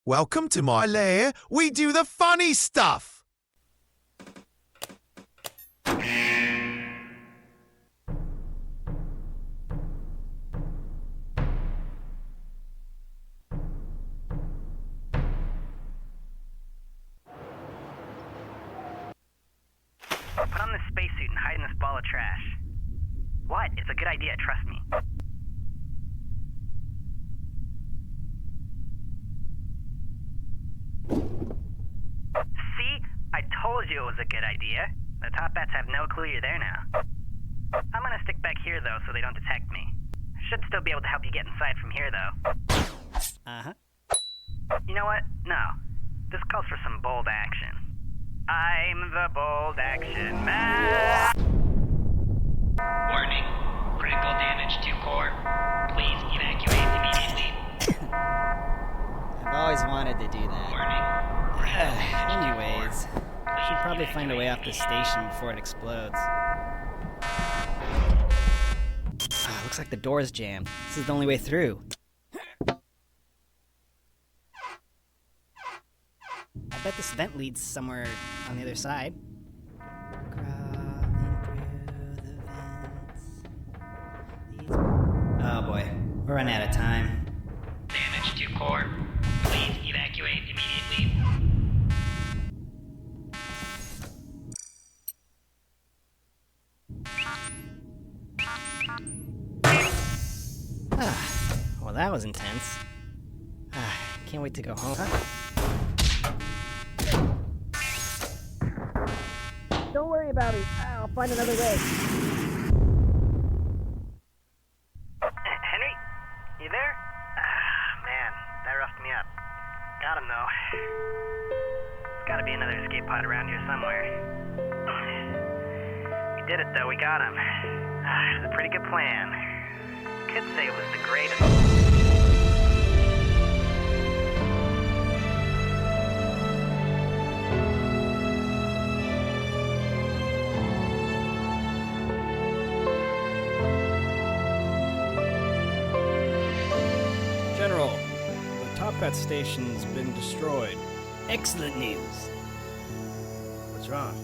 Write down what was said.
Welcome to my lair. We do the funny stuff. Put on this spacesuit and hide in this ball of trash. What? It's a good idea, trust me. See? I told you it was a good idea. The top bats have no clue you're there now. I'm gonna stick back here, though, so they don't detect me. Should still be able to help you get inside from here, though. Uh-huh. You know what? No. This calls for some bold action. I'm the bold action man. Warning. Critical damage to core. Please evacuate immediately. I've always wanted to do that. Warning. Critical damage to Anyways, core. I should Please probably find a way off evacuate the station before it explodes. Looks like the door's jammed. This is the only way through. I bet this vent leads somewhere on the other side. Crawling through the vents. Oh boy, we're running out of time. damage to core. Please evacuate immediately. Well, that was intense. Can't wait to go home. Don't worry about me. I'll find another way. Henry? You there? Man, that roughed me up. Got him, though. There's gotta be another escape pod around here somewhere. We did it, though. We got him. It was a pretty good plan. Could say it was the greatest. General, the Top Hat station's been destroyed. Excellent news. What's wrong?